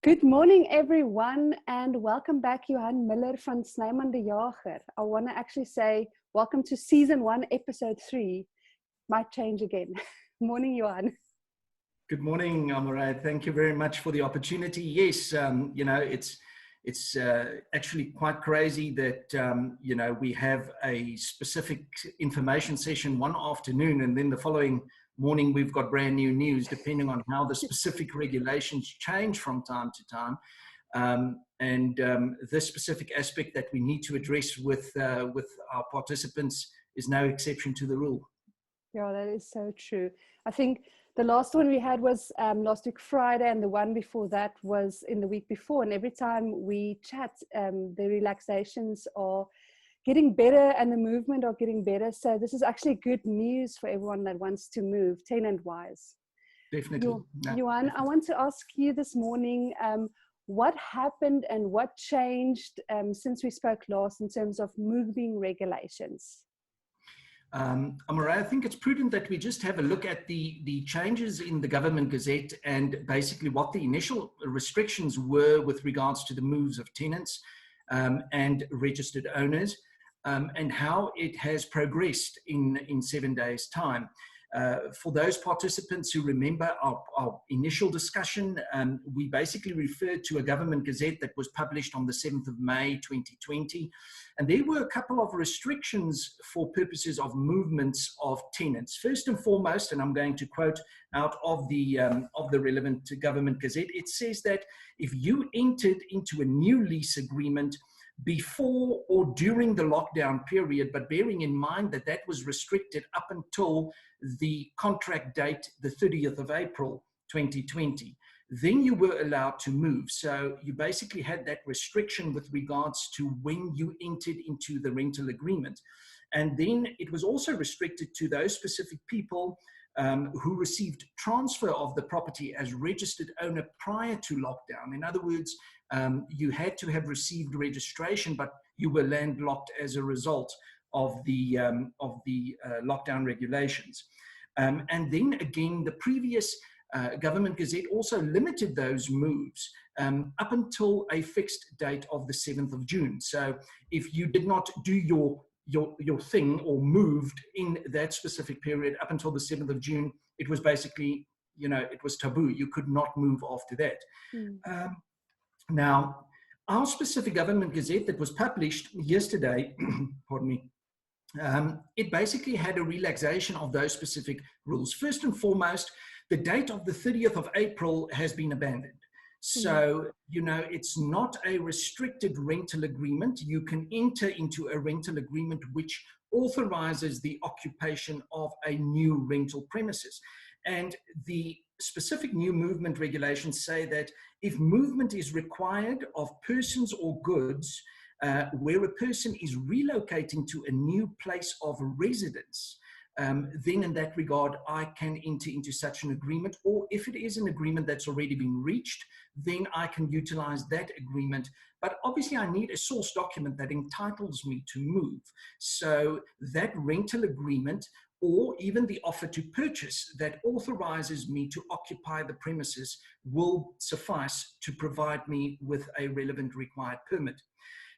Good morning, everyone, and welcome back, Johan Muller from Snyman De Jager. I want to actually say welcome to Season 1, Episode 3. Might change again. Morning, Johan. Good morning, Amore. Thank you very much for the opportunity. Yes, it's actually quite crazy that, we have a specific information session one afternoon, and then the following morning we've got brand new news, depending on how the specific regulations change from time to time. This specific aspect that we need to address with our participants is no exception to the rule. Yeah, that is so true. I think the last one we had was last week Friday, and the one before that was in the week before. And every time we chat, the relaxations are getting better and the movement are getting better. So this is actually good news for everyone that wants to move tenant-wise. Definitely. Johan, I want to ask you this morning, what happened and what changed since we spoke last in terms of moving regulations? Amore, I think it's prudent that we just have a look at the changes in the Government Gazette and basically what the initial restrictions were with regards to the moves of tenants and registered owners, and how it has progressed in 7 days' time. For those participants who remember our initial discussion, we basically referred to a Government Gazette that was published on the 7th of May 2020. And there were a couple of restrictions for purposes of movements of tenants. First and foremost, and I'm going to quote out of the relevant Government Gazette, it says that if you entered into a new lease agreement before or during the lockdown period, but bearing in mind that that was restricted up until the contract date, the 30th of April 2020, then you were allowed to move. So you basically had that restriction with regards to when you entered into the rental agreement. And then it was also restricted to those specific people who received transfer of the property as registered owner prior to lockdown. In other words, you had to have received registration, but you were landlocked as a result of the lockdown regulations. And then again, the previous Government Gazette also limited those moves up until a fixed date of the 7th of June. So if you did not do your thing or moved in that specific period up until the 7th of June, it was basically, it was taboo. You could not move after that. Now, our specific Government Gazette that was published yesterday, pardon me, it basically had a relaxation of those specific rules. First and foremost, the date of the 30th of April has been abandoned. So, it's not a restricted rental agreement. You can enter into a rental agreement which authorizes the occupation of a new rental premises. And the specific new movement regulations say that if movement is required of persons or goods, where a person is relocating to a new place of residence, then in that regard, I can enter into such an agreement. Or if it is an agreement that's already been reached, then I can utilize that agreement. But obviously I need a source document that entitles me to move. So that rental agreement, or even the offer to purchase that authorizes me to occupy the premises, will suffice to provide me with a relevant required permit.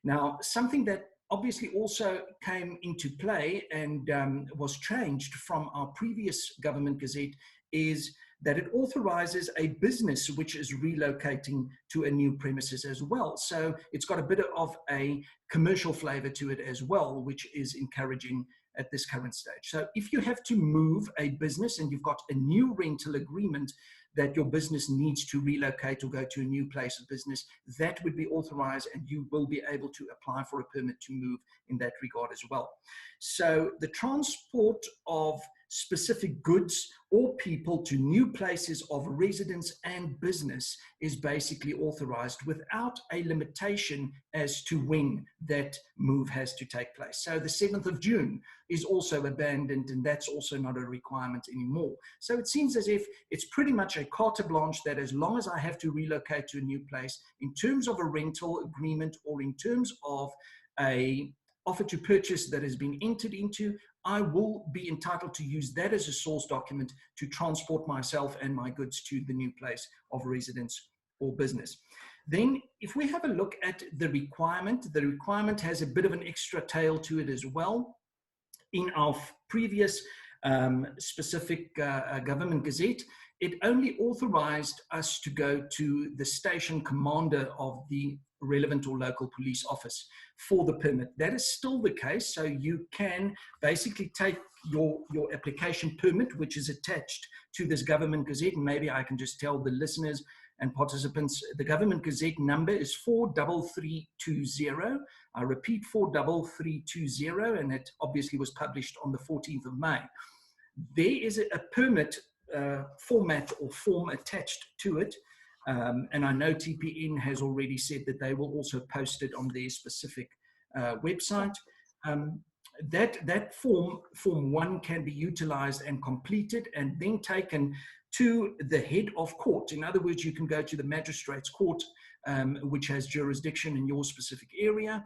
Now, something that obviously also came into play and was changed from our previous Government Gazette is that it authorizes a business which is relocating to a new premises as well. So it's got a bit of a commercial flavor to it as well, which is encouraging at this current stage. So if you have to move a business and you've got a new rental agreement that your business needs to relocate or go to a new place of business, that would be authorized and you will be able to apply for a permit to move in that regard as well. So the transport of specific goods or people to new places of residence and business is basically authorized without a limitation as to when that move has to take place. So the 7th of June is also abandoned, and that's also not a requirement anymore. So it seems as if it's pretty much a carte blanche that as long as I have to relocate to a new place in terms of a rental agreement or in terms of a offer to purchase that has been entered into, I will be entitled to use that as a source document to transport myself and my goods to the new place of residence or business. Then if we have a look at the requirement has a bit of an extra tail to it as well. In our previous specific government gazette, it only authorized us to go to the station commander of the relevant or local police office for the permit. That is still the case. So you can basically take your application permit, which is attached to this government gazette. And maybe I can just tell the listeners and participants, the government gazette number is 43320. I repeat, 43320, and it obviously was published on the 14th of May. There is a permit format or form attached to it. And I know TPN has already said that they will also post it on their specific website. That form 1 can be utilized and completed and then taken to the head of court. In other words, you can go to the magistrate's court, which has jurisdiction in your specific area.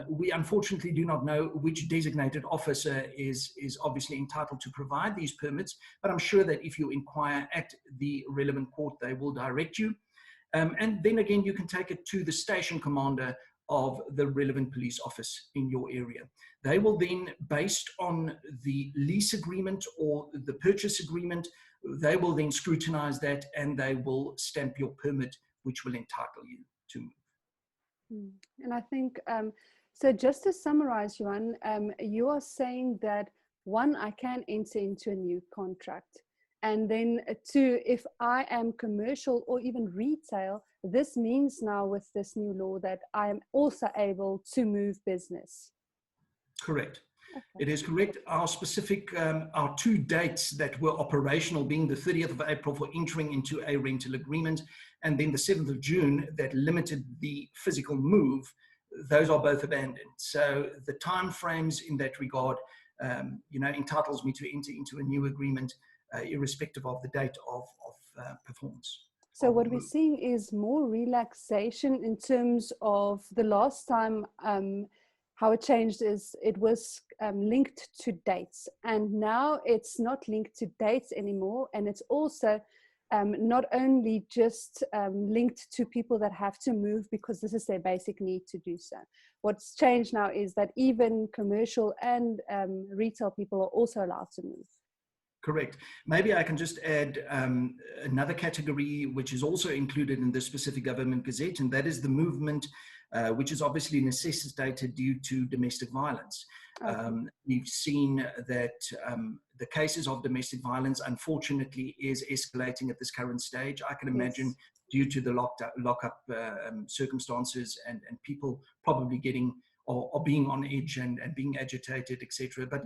We unfortunately do not know which designated officer is obviously entitled to provide these permits, but I'm sure that if you inquire at the relevant court, they will direct you. And then again, you can take it to the station commander of the relevant police office in your area. They will then, based on the lease agreement or the purchase agreement, they will then scrutinize that and they will stamp your permit, which will entitle you to move. And I think, so just to summarize, Johan, you are saying that one, I can enter into a new contract. And then two, if I am commercial or even retail, this means now with this new law that I am also able to move business. Correct. Okay. It is correct. Our specific, our 2 dates that were operational being the 30th of April for entering into a rental agreement and then the 7th of June that limited the physical move, those are both abandoned. So the time frames in that regard, entitles me to enter into a new agreement irrespective of the date of performance. So what we're seeing is more relaxation in terms of the last time. How it changed is it was linked to dates, and now it's not linked to dates anymore, and it's also not only just linked to people that have to move because this is their basic need to do so. What's changed now is that even commercial and retail people are also allowed to move. Correct. Maybe I can just add another category which is also included in this specific government gazette, and that is the movement which is obviously necessitated due to domestic violence. Okay. We've seen that the cases of domestic violence, unfortunately, is escalating at this current stage. I can imagine due to the lockup circumstances and people probably getting or being on edge and being agitated, etc. But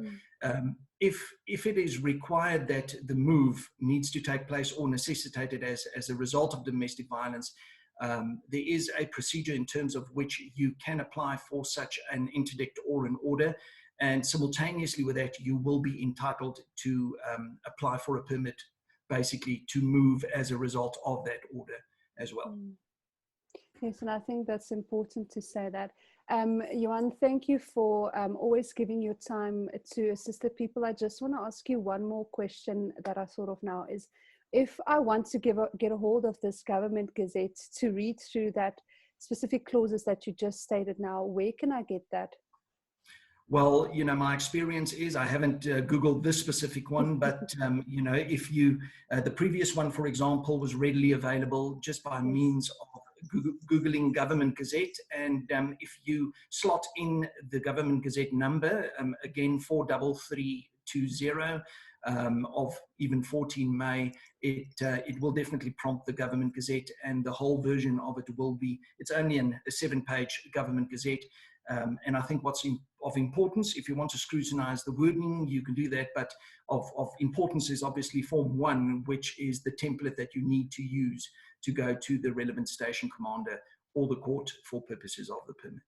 if it is required that the move needs to take place or necessitated as a result of domestic violence, there is a procedure in terms of which you can apply for such an interdict or an order, and simultaneously with that you will be entitled to apply for a permit basically to move as a result of that order as well. Yes, and I think that's important to say that. Johan, thank you for always giving your time to assist the people. I just want to ask you one more question that I thought of now is, if I want to get a hold of this government gazette to read through that specific clauses that you just stated now, where can I get that? Well, my experience is I haven't Googled this specific one, but, if you, the previous one, for example, was readily available just by means of Googling Government Gazette. And if you slot in the Government Gazette number, again, 43320, of even 14 May, it will definitely prompt the Government Gazette, and the whole version of it will be, it's only a 7-page Government Gazette. And I think what's of importance, if you want to scrutinize the wording, you can do that, but of importance is obviously Form 1, which is the template that you need to use to go to the relevant station commander or the court for purposes of the permit.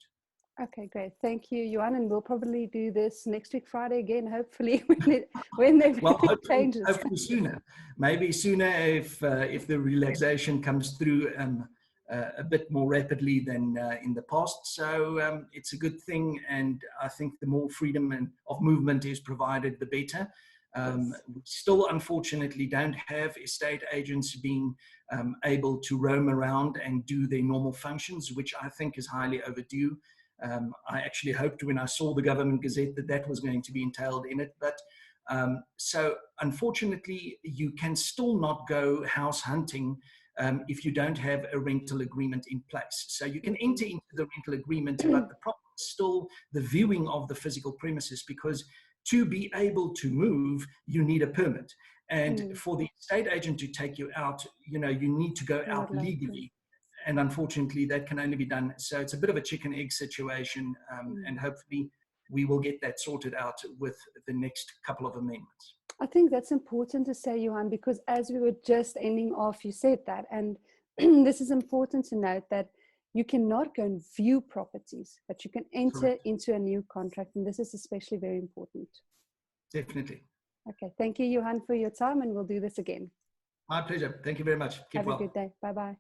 Okay, great. Thank you, Johan. And we'll probably do this next week, Friday again, hopefully, when the changes. Hopefully sooner. Maybe sooner if the relaxation comes through a bit more rapidly than in the past. So it's a good thing. And I think the more freedom of movement is provided, the better. Yes. We still, unfortunately, don't have estate agents being able to roam around and do their normal functions, which I think is highly overdue. I actually hoped when I saw the Government Gazette that that was going to be entailed in it. But so unfortunately, you can still not go house hunting if you don't have a rental agreement in place. So you can enter into the rental agreement, but the problem is still the viewing of the physical premises, because to be able to move, you need a permit. And for the estate agent to take you out, you need to go out legally. And unfortunately, that can only be done. So it's a bit of a chicken egg situation. And hopefully we will get that sorted out with the next couple of amendments. I think that's important to say, Johan, because as we were just ending off, you said that. And this is important to note, that you cannot go and view properties, but you can enter into a new contract. And this is especially very important. Definitely. Okay. Thank you, Johan, for your time. And we'll do this again. My pleasure. Thank you very much. Have a good day. Bye-bye.